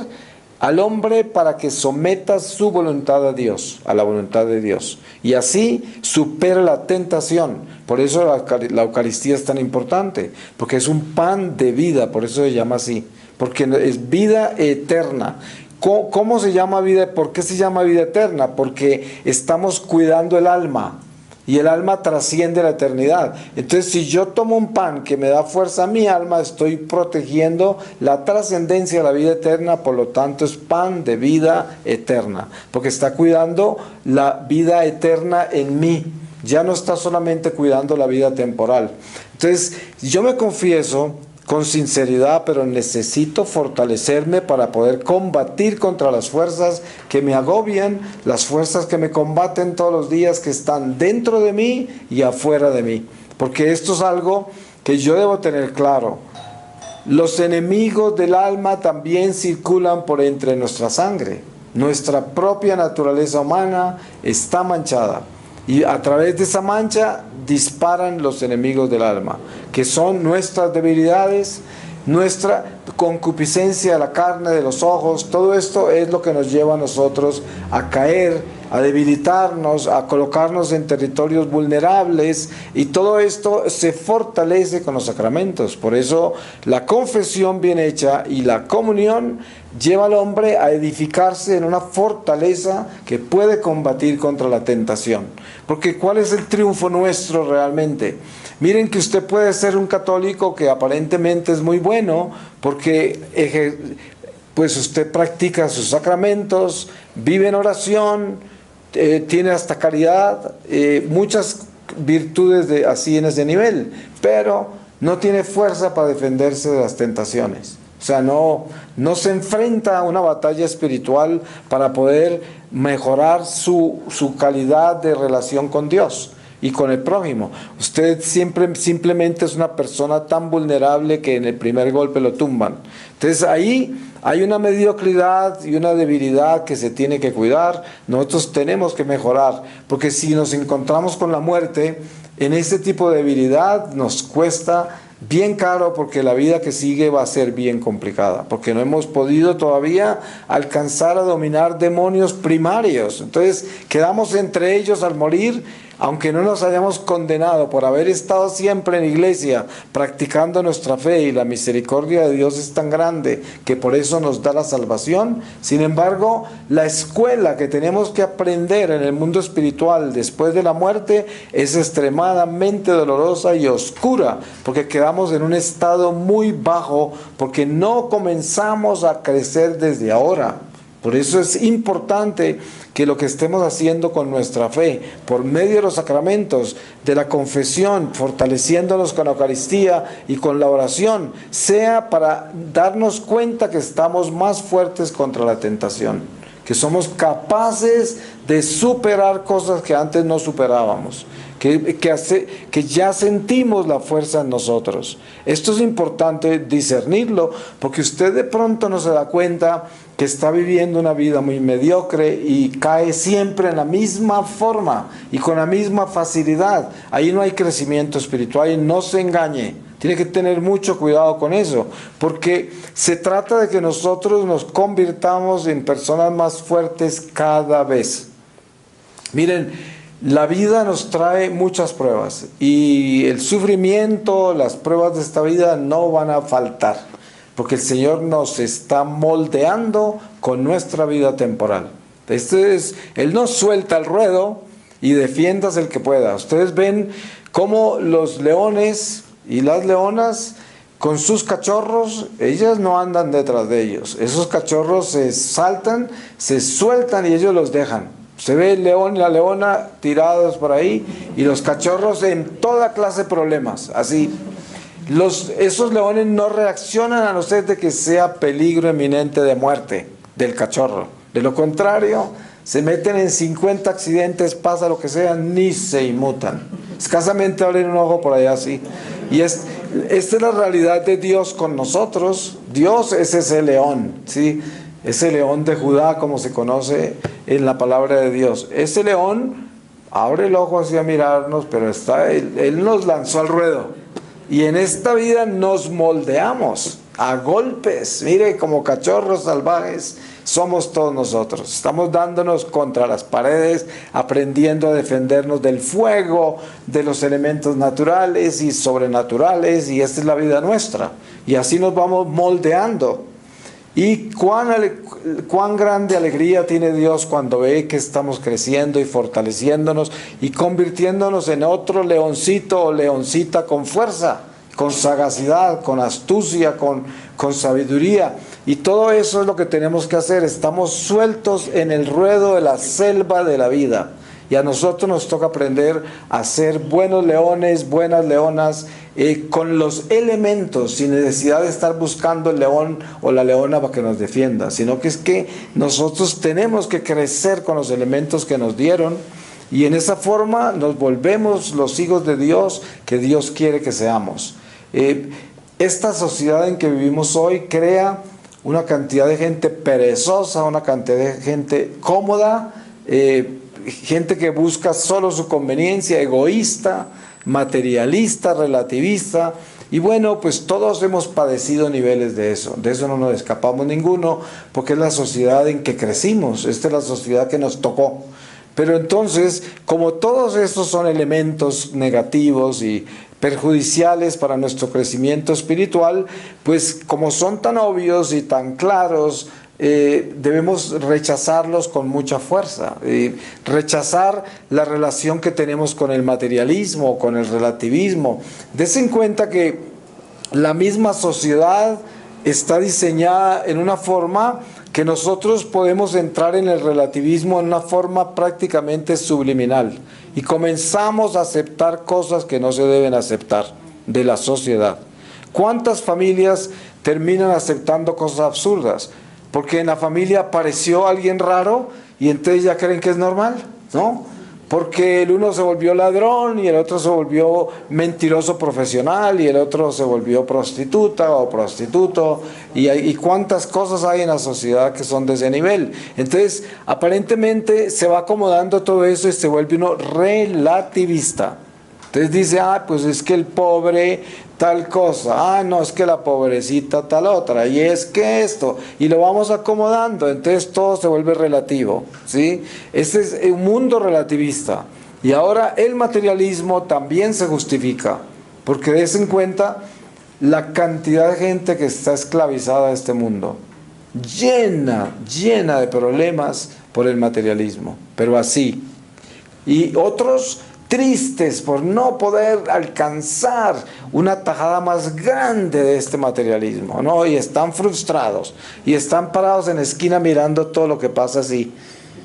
al hombre para que someta su voluntad a Dios, a la voluntad de Dios, y así supera la tentación. Por eso la Eucaristía es tan importante, porque es un pan de vida, por eso se llama así, porque es vida eterna. ¿Cómo se llama vida? ¿Por qué se llama vida eterna? Porque estamos cuidando el alma, y el alma trasciende la eternidad. Entonces, si yo tomo un pan que me da fuerza a mi alma, estoy protegiendo la trascendencia de la vida eterna, por lo tanto es pan de vida eterna, porque está cuidando la vida eterna en mí, ya no está solamente cuidando la vida temporal. Entonces, yo me confieso con sinceridad, pero necesito fortalecerme para poder combatir contra las fuerzas que me agobian, las fuerzas que me combaten todos los días, que están dentro de mí y afuera de mí. Porque esto es algo que yo debo tener claro. Los enemigos del alma también circulan por entre nuestra sangre. Nuestra propia naturaleza humana está manchada, y a través de esa mancha disparan los enemigos del alma, que son nuestras debilidades, concupiscencia de la carne, de los ojos, todo esto es lo que nos lleva a nosotros a caer, a debilitarnos, a colocarnos en territorios vulnerables, y todo esto se fortalece con los sacramentos. Por eso la confesión bien hecha y la comunión lleva al hombre a edificarse en una fortaleza que puede combatir contra la tentación. Porque ¿cuál es el triunfo nuestro realmente? Miren que usted puede ser un católico que aparentemente es muy bueno, porque pues usted practica sus sacramentos, vive en oración, tiene hasta caridad, muchas virtudes así en ese nivel, pero no tiene fuerza para defenderse de las tentaciones. O sea, no se enfrenta a una batalla espiritual para poder mejorar su calidad de relación con Dios y con el prójimo. Usted simplemente es una persona tan vulnerable que en el primer golpe lo tumban. Entonces ahí hay una mediocridad y una debilidad que se tiene que cuidar. Nosotros tenemos que mejorar, porque si nos encontramos con la muerte en este tipo de debilidad, nos cuesta bien caro, porque la vida que sigue va a ser bien complicada, porque no hemos podido todavía alcanzar a dominar demonios primarios. Entonces quedamos entre ellos al morir, aunque no nos hayamos condenado por haber estado siempre en iglesia practicando nuestra fe, y la misericordia de Dios es tan grande que por eso nos da la salvación. Sin embargo, la escuela que tenemos que aprender en el mundo espiritual después de la muerte es extremadamente dolorosa y oscura, porque quedamos en un estado muy bajo, porque no comenzamos a crecer desde ahora. Por eso es importante que lo que estemos haciendo con nuestra fe, por medio de los sacramentos, de la confesión, fortaleciéndonos con la Eucaristía y con la oración, sea para darnos cuenta que estamos más fuertes contra la tentación, que somos capaces de superar cosas que antes no superábamos, que ya sentimos la fuerza en nosotros. Esto es importante discernirlo, porque usted de pronto no se da cuenta que está viviendo una vida muy mediocre y cae siempre en la misma forma y con la misma facilidad. Ahí no hay crecimiento espiritual, y no se engañe. Tiene que tener mucho cuidado con eso, porque se trata de que nosotros nos convirtamos en personas más fuertes cada vez. Miren, la vida nos trae muchas pruebas, y el sufrimiento, las pruebas de esta vida no van a faltar, porque el Señor nos está moldeando con nuestra vida temporal. Él nos suelta el ruedo y defiéndase el que pueda. Ustedes ven cómo los leones y las leonas con sus cachorros, ellas no andan detrás de ellos. Esos cachorros se saltan, se sueltan y ellos los dejan. Se ve el león y la leona tirados por ahí, y los cachorros en toda clase de problemas, así. Esos leones no reaccionan a no ser de que sea peligro eminente de muerte del cachorro. De lo contrario, se meten en 50 accidentes, pasa lo que sea, ni se inmutan. Escasamente abren un ojo por allá así. Y esta es la realidad de Dios con nosotros. Dios es ese león, ¿sí? Ese león de Judá, como se conoce en la palabra de Dios. Ese león abre el ojo así a mirarnos, pero Él nos lanzó al ruedo. Y en esta vida nos moldeamos a golpes. Mire, como cachorros salvajes somos todos nosotros. Estamos dándonos contra las paredes, aprendiendo a defendernos del fuego, de los elementos naturales y sobrenaturales, y esta es la vida nuestra. Y así nos vamos moldeando. Y cuán grande alegría tiene Dios cuando ve que estamos creciendo y fortaleciéndonos y convirtiéndonos en otro leoncito o leoncita con fuerza, con sagacidad, con astucia, con sabiduría. Y todo eso es lo que tenemos que hacer. Estamos sueltos en el ruedo de la selva de la vida. Y a nosotros nos toca aprender a ser buenos leones, buenas leonas, con los elementos, sin necesidad de estar buscando el león o la leona para que nos defienda, sino que es que nosotros tenemos que crecer con los elementos que nos dieron, y en esa forma nos volvemos los hijos de Dios que Dios quiere que seamos. Esta sociedad en que vivimos hoy crea una cantidad de gente perezosa, una cantidad de gente cómoda, gente que busca solo su conveniencia, egoísta, materialista, relativista, Y bueno, pues todos hemos padecido niveles de eso no nos escapamos ninguno, porque es la sociedad en que crecimos, esta es la sociedad que nos tocó. Pero entonces, como todos estos son elementos negativos y perjudiciales para nuestro crecimiento espiritual, pues como son tan obvios y tan claros, debemos rechazarlos con mucha fuerza, rechazar la relación que tenemos con el materialismo, con el relativismo. Dese en cuenta que la misma sociedad está diseñada en una forma que nosotros podemos entrar en el relativismo en una forma prácticamente subliminal y comenzamos a aceptar cosas que no se deben aceptar de la sociedad. ¿Cuántas familias terminan aceptando cosas absurdas? Porque en la familia apareció alguien raro y entonces ya creen que es normal, ¿no? Porque el uno se volvió ladrón y el otro se volvió mentiroso profesional y el otro se volvió prostituta o prostituto y cuántas cosas hay en la sociedad que son de ese nivel. Entonces aparentemente se va acomodando todo eso y se vuelve uno relativista. Entonces dice, pues es que el pobre tal cosa, no, es que la pobrecita tal otra, y es que esto, y lo vamos acomodando, entonces todo se vuelve relativo, ¿sí? Este es un mundo relativista. Y ahora el materialismo también se justifica, porque des en cuenta la cantidad de gente que está esclavizada a este mundo, llena de problemas por el materialismo, pero así. Y otros tristes por no poder alcanzar una tajada más grande de este materialismo, ¿no? Y están frustrados y están parados en la esquina mirando todo lo que pasa así,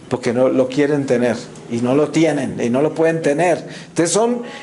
porque no lo quieren tener y no lo tienen y no lo pueden tener. Entonces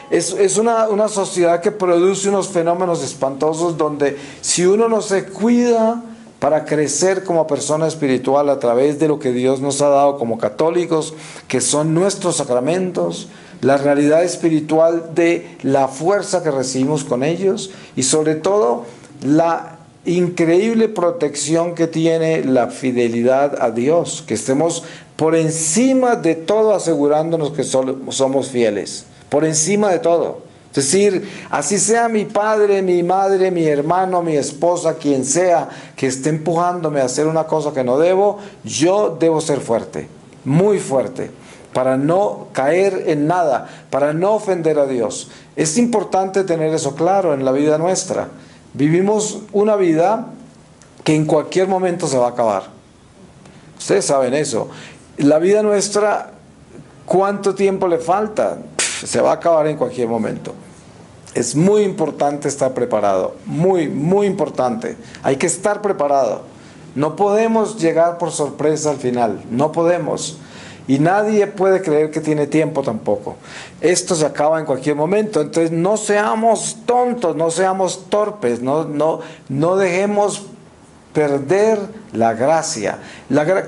es una sociedad que produce unos fenómenos espantosos donde si uno no se cuida para crecer como persona espiritual a través de lo que Dios nos ha dado como católicos, que son nuestros sacramentos, la realidad espiritual de la fuerza que recibimos con ellos y sobre todo la increíble protección que tiene la fidelidad a Dios, que estemos por encima de todo asegurándonos que somos fieles, por encima de todo. Es decir, así sea mi padre, mi madre, mi hermano, mi esposa, quien sea que esté empujándome a hacer una cosa que no debo, yo debo ser fuerte, muy fuerte, para no caer en nada, para no ofender a Dios. Es importante tener eso claro en la vida nuestra. Vivimos una vida que en cualquier momento se va a acabar. Ustedes saben eso. La vida nuestra, ¿cuánto tiempo le falta? Se va a acabar en cualquier momento. Es muy importante estar preparado, muy, muy importante. Hay que estar preparado. No podemos llegar por sorpresa al final, no podemos. Y nadie puede creer que tiene tiempo tampoco. Esto se acaba en cualquier momento. Entonces no seamos tontos, no seamos torpes, no dejemos perder la gracia.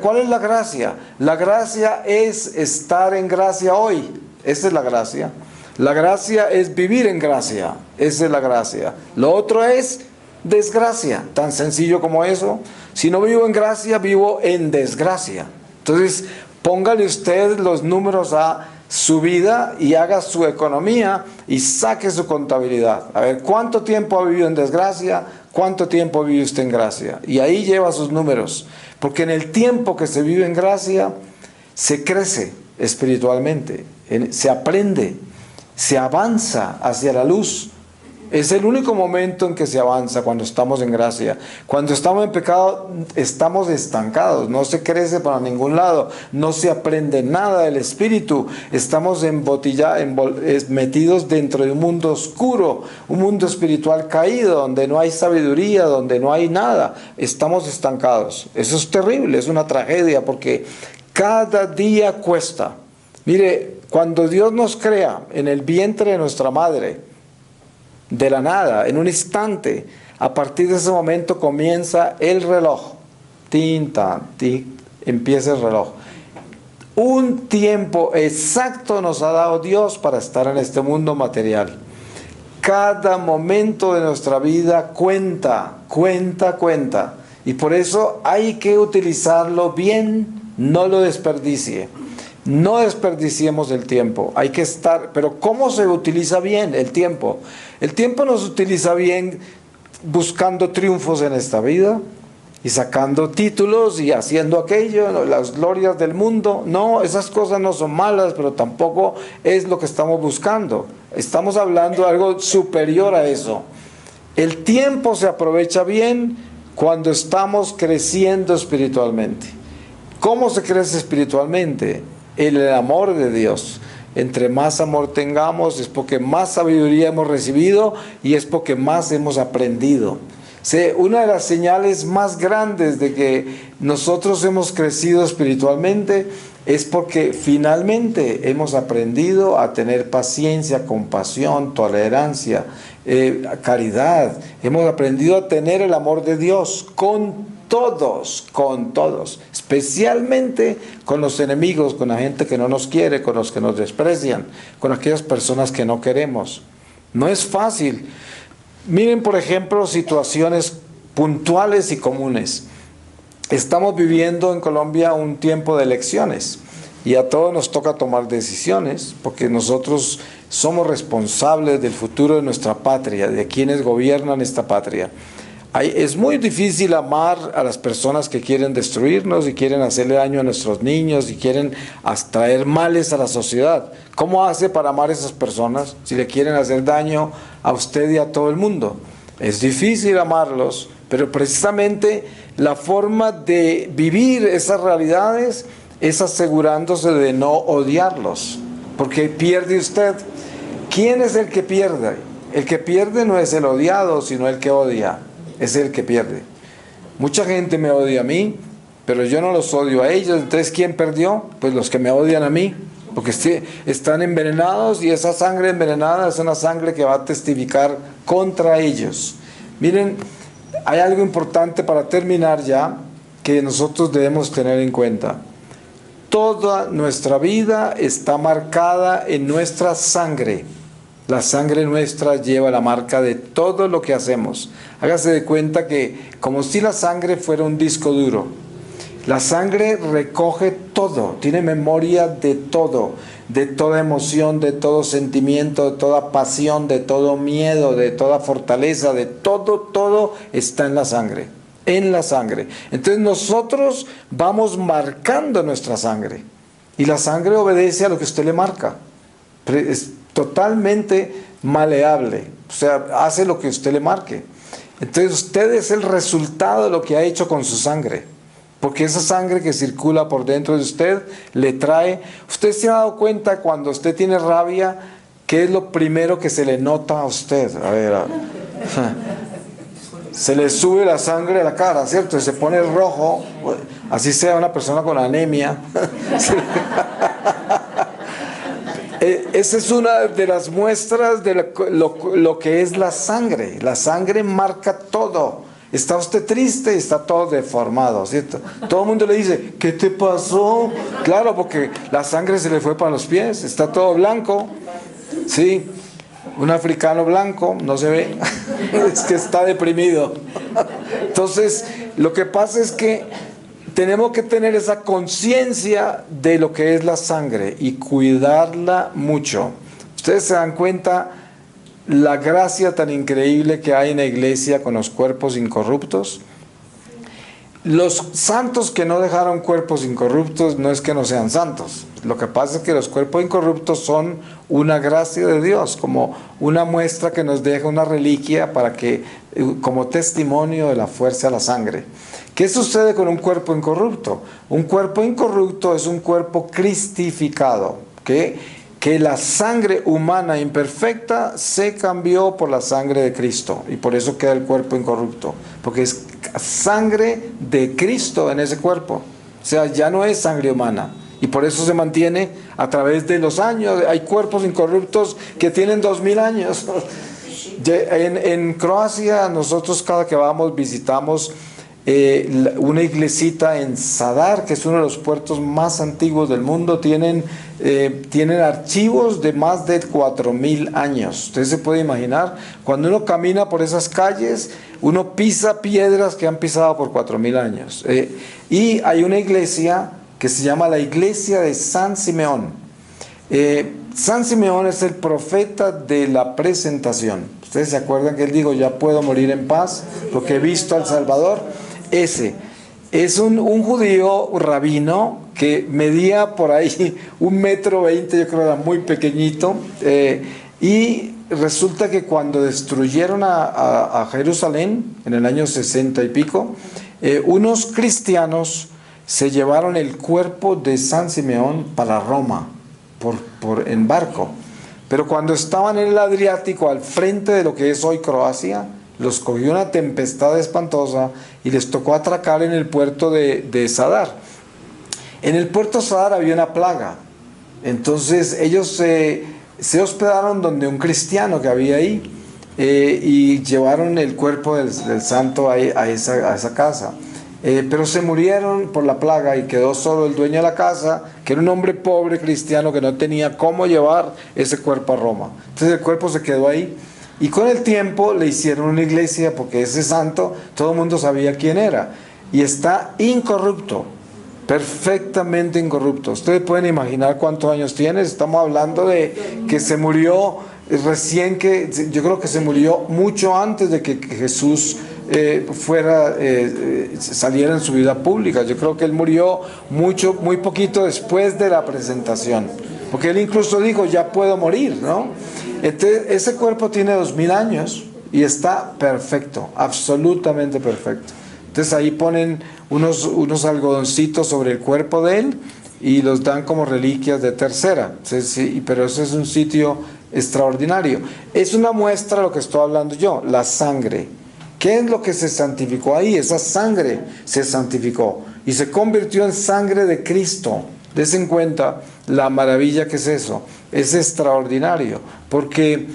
¿Cuál es la gracia? La gracia es estar en gracia hoy. Esa es la gracia. La gracia es vivir en gracia. Esa es la gracia. Lo otro es desgracia. Tan sencillo como eso. Si no vivo en gracia, vivo en desgracia. Entonces, póngale usted los números a su vida y haga su economía y saque su contabilidad. A ver, ¿cuánto tiempo ha vivido en desgracia? ¿Cuánto tiempo vive usted en gracia? Y ahí lleva sus números. Porque en el tiempo que se vive en gracia, se crece espiritualmente, se aprende, se avanza hacia la luz. Es el único momento en que se avanza cuando estamos en gracia. Cuando estamos en pecado estamos estancados, no se crece para ningún lado, no se aprende nada del espíritu, estamos metidos dentro de un mundo oscuro, un mundo espiritual caído, donde no hay sabiduría, donde no hay nada, estamos estancados. Eso es terrible, es una tragedia porque cada día cuesta. Mire, cuando Dios nos crea en el vientre de nuestra madre, de la nada, en un instante, a partir de ese momento comienza el reloj. Tinta, empieza el reloj. Un tiempo exacto nos ha dado Dios para estar en este mundo material. Cada momento de nuestra vida cuenta. Y por eso hay que utilizarlo bien, no lo desperdicie. No desperdiciemos el tiempo, hay que estar, pero ¿cómo se utiliza bien el tiempo? El tiempo no se utiliza bien buscando triunfos en esta vida y sacando títulos y haciendo aquello, las glorias del mundo. No, esas cosas no son malas, pero tampoco es lo que estamos buscando. Estamos hablando de algo superior a eso. El tiempo se aprovecha bien cuando estamos creciendo espiritualmente. ¿Cómo se crece espiritualmente? En el amor de Dios. Entre más amor tengamos es porque más sabiduría hemos recibido y es porque más hemos aprendido. Una de las señales más grandes de que nosotros hemos crecido espiritualmente es porque finalmente hemos aprendido a tener paciencia, compasión, tolerancia, caridad. Hemos aprendido a tener el amor de Dios con todos, especialmente con los enemigos, con la gente que no nos quiere, con los que nos desprecian, con aquellas personas que no queremos. No es fácil. Miren, por ejemplo, situaciones puntuales y comunes. Estamos viviendo en Colombia un tiempo de elecciones y a todos nos toca tomar decisiones porque nosotros somos responsables del futuro de nuestra patria, de quienes gobiernan esta patria. Es muy difícil amar a las personas que quieren destruirnos y quieren hacerle daño a nuestros niños y quieren traer males a la sociedad. ¿Cómo hace para amar a esas personas si le quieren hacer daño a usted y a todo el mundo? Es difícil amarlos, pero precisamente la forma de vivir esas realidades es asegurándose de no odiarlos, porque pierde usted. ¿Quién es el que pierde? El que pierde no es el odiado, sino el que odia. Es el que pierde. Mucha gente me odia a mí, pero yo no los odio a ellos. Entonces, ¿quién perdió? Pues los que me odian a mí, porque están envenenados y esa sangre envenenada es una sangre que va a testificar contra ellos. Miren, hay algo importante para terminar ya que nosotros debemos tener en cuenta. Toda nuestra vida está marcada en nuestra sangre. La sangre nuestra lleva la marca de todo lo que hacemos. Hágase de cuenta que como si la sangre fuera un disco duro. La sangre recoge todo, tiene memoria de todo, de toda emoción, de todo sentimiento, de toda pasión, de todo miedo, de toda fortaleza, de todo está en la sangre. En la sangre. Entonces nosotros vamos marcando nuestra sangre. Y la sangre obedece a lo que usted le marca. Es totalmente maleable, o sea, hace lo que usted le marque. Entonces usted es el resultado de lo que ha hecho con su sangre, porque esa sangre que circula por dentro de usted le trae. Usted se ha dado cuenta cuando usted tiene rabia, ¿qué es lo primero que se le nota a usted? A ver, se le sube la sangre a la cara, ¿cierto? Se pone rojo, así sea una persona con anemia. Esa es una de las muestras de lo que es la sangre. La sangre marca todo. Está usted triste y está todo deformado, ¿cierto? Todo el mundo le dice, ¿qué te pasó? Claro, porque la sangre se le fue para los pies, está todo blanco. Sí, un africano blanco, no se ve, es que está deprimido. Entonces, lo que pasa es que tenemos que tener esa conciencia de lo que es la sangre y cuidarla mucho. Ustedes se dan cuenta la gracia tan increíble que hay en la iglesia con los cuerpos incorruptos. Los santos que no dejaron cuerpos incorruptos no es que no sean santos. Lo que pasa es que los cuerpos incorruptos son una gracia de Dios, como una muestra que nos deja una reliquia para que, como testimonio de la fuerza de la sangre. ¿Qué sucede con un cuerpo incorrupto? Un cuerpo incorrupto es un cuerpo cristificado, que la sangre humana imperfecta se cambió por la sangre de Cristo y por eso queda el cuerpo incorrupto, porque es sangre de Cristo en ese cuerpo, o sea, ya no es sangre humana y por eso se mantiene a través de los años. Hay cuerpos incorruptos que tienen 2000 años. En Croacia nosotros cada que vamos visitamos una iglesita en Zadar, que es uno de los puertos más antiguos del mundo. Tienen archivos de más de 4000 años. Usted se puede imaginar, cuando uno camina por esas calles, uno pisa piedras que han pisado por 4000 años. Y hay una iglesia que se llama la iglesia de San Simeón. San Simeón es el profeta de la presentación. ¿Ustedes se acuerdan que él dijo, ya puedo morir en paz porque he visto al Salvador? Ese es un judío rabino que medía por ahí 1,20 m, yo creo que era muy pequeñito, y resulta que cuando destruyeron a Jerusalén en el año 60 y pico, unos cristianos se llevaron el cuerpo de San Simeón para Roma en barco. Pero cuando estaban en el Adriático, al frente de lo que es hoy Croacia, los cogió una tempestad espantosa y les tocó atracar en el puerto de Zadar. En el puerto de Zadar había una plaga. Entonces ellos se hospedaron donde un cristiano que había ahí, y llevaron el cuerpo del santo a esa casa. Pero se murieron por la plaga y quedó solo el dueño de la casa, que era un hombre pobre cristiano que no tenía cómo llevar ese cuerpo a Roma. Entonces el cuerpo se quedó ahí y con el tiempo le hicieron una iglesia, porque ese santo todo el mundo sabía quién era, y está incorrupto, perfectamente incorrupto. Ustedes pueden imaginar cuántos años tiene. Estamos hablando de que se murió recién, yo creo que se murió mucho antes de que Jesús saliera en su vida pública. Yo creo que él murió muy poquito después de la presentación, porque él incluso dijo, ya puedo morir, ¿no? Entonces, ese cuerpo tiene 2000 años y está perfecto, absolutamente perfecto. Entonces ahí ponen unos algodoncitos sobre el cuerpo de él y los dan como reliquias de tercera. Sí, pero eso es un sitio extraordinario. Es una muestra de lo que estoy hablando yo, la sangre. ¿Qué es lo que se santificó ahí? Esa sangre se santificó y se convirtió en sangre de Cristo. Des en cuenta la maravilla que es eso. Es extraordinario, porque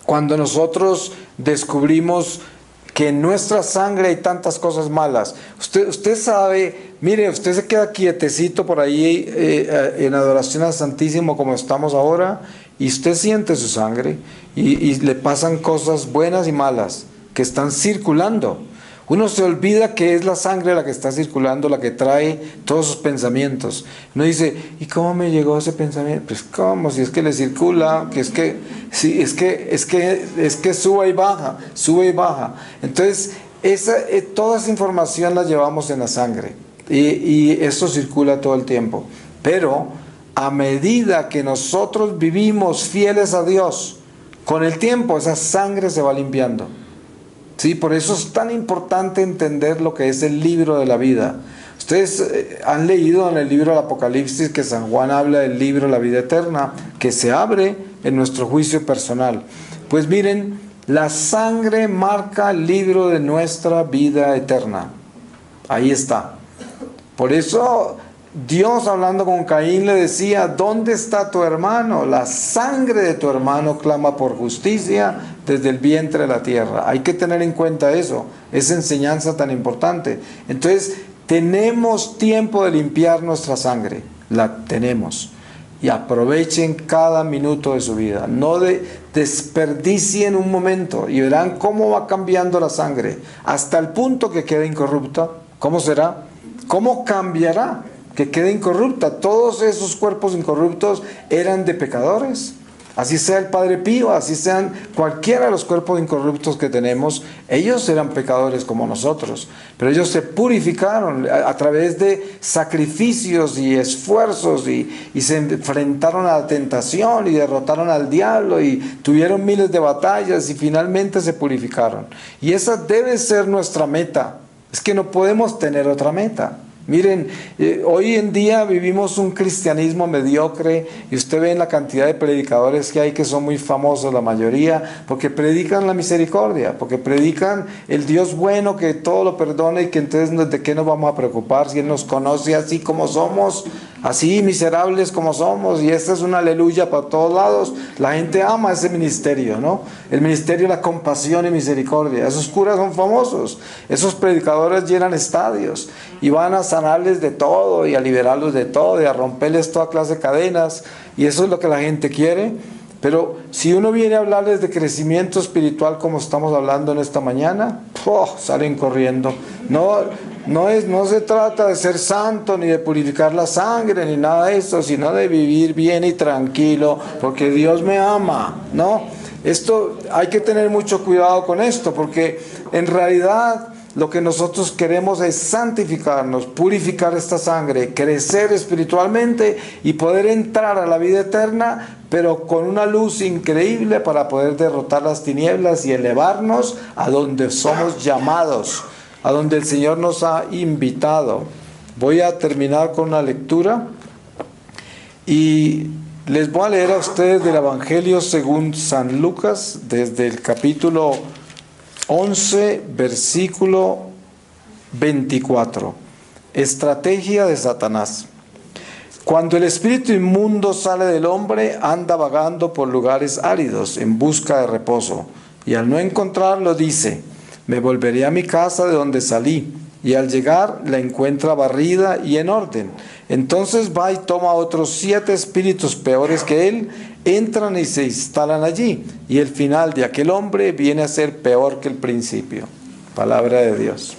cuando nosotros descubrimos que en nuestra sangre hay tantas cosas malas, usted sabe, mire, usted se queda quietecito por ahí en adoración al Santísimo como estamos ahora, y usted siente su sangre y le pasan cosas buenas y malas que están circulando. Uno se olvida que es la sangre la que está circulando, la que trae todos sus pensamientos. Uno dice, ¿y cómo me llegó ese pensamiento? Pues cómo, si es que le circula, es que sube y baja, sube y baja. Entonces, toda esa información la llevamos en la sangre y eso circula todo el tiempo. Pero a medida que nosotros vivimos fieles a Dios, con el tiempo esa sangre se va limpiando. Sí, por eso es tan importante entender lo que es el libro de la vida. Ustedes han leído en el libro del Apocalipsis que San Juan habla del libro de la vida eterna, que se abre en nuestro juicio personal. Pues miren, la sangre marca el libro de nuestra vida eterna. Ahí está. Por eso Dios, hablando con Caín, le decía, ¿dónde está tu hermano? La sangre de tu hermano clama por justicia desde el vientre de la tierra. Hay que tener en cuenta eso, esa enseñanza tan importante. Entonces, tenemos tiempo de limpiar nuestra sangre, la tenemos. Y aprovechen cada minuto de su vida. No desperdicien un momento y verán cómo va cambiando la sangre hasta el punto que quede incorrupta. ¿Cómo será? ¿Cómo cambiará? Que quede incorrupta. Todos esos cuerpos incorruptos eran de pecadores. Así sea el Padre Pío, así sean cualquiera de los cuerpos incorruptos que tenemos, ellos eran pecadores como nosotros, pero ellos se purificaron a través de sacrificios y esfuerzos y se enfrentaron a la tentación y derrotaron al diablo y tuvieron miles de batallas y finalmente se purificaron. Y esa debe ser nuestra meta. Es que no podemos tener otra meta. Miren, hoy en día vivimos un cristianismo mediocre y usted ve la cantidad de predicadores que hay, que son muy famosos la mayoría, porque predican la misericordia, porque predican el Dios bueno que todo lo perdona y que entonces ¿de qué nos vamos a preocupar si Él nos conoce así como somos, así miserables como somos? Y esta es una aleluya para todos lados. La gente ama ese ministerio, ¿no? El ministerio de la compasión y misericordia. Esos curas son famosos, esos predicadores llenan estadios y van a sanarles de todo y a liberarlos de todo y a romperles toda clase de cadenas, y eso es lo que la gente quiere. Pero si uno viene a hablarles de crecimiento espiritual como estamos hablando en esta mañana, salen corriendo. No, No se trata de ser santo, ni de purificar la sangre, ni nada de eso, sino de vivir bien y tranquilo, porque Dios me ama, ¿no? Esto, hay que tener mucho cuidado con esto, porque en realidad lo que nosotros queremos es santificarnos, purificar esta sangre, crecer espiritualmente y poder entrar a la vida eterna, pero con una luz increíble para poder derrotar las tinieblas y elevarnos a donde somos llamados, a donde el Señor nos ha invitado. Voy a terminar con una lectura y les voy a leer a ustedes del Evangelio según San Lucas, desde el capítulo 11, versículo 24. Estrategia de Satanás. Cuando el espíritu inmundo sale del hombre, anda vagando por lugares áridos en busca de reposo, y al no encontrarlo dice: me volveré a mi casa de donde salí, y al llegar la encuentra barrida y en orden. Entonces va y toma otros 7 espíritus peores que él, entran y se instalan allí, y el final de aquel hombre viene a ser peor que el principio. Palabra de Dios.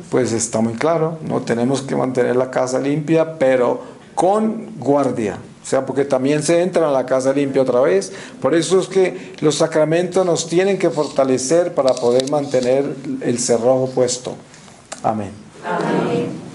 Pues está muy claro, no tenemos que mantener la casa limpia, pero con guardia. O sea, porque también se entra a la casa limpia otra vez. Por eso es que los sacramentos nos tienen que fortalecer para poder mantener el cerrojo puesto. Amén. Amén.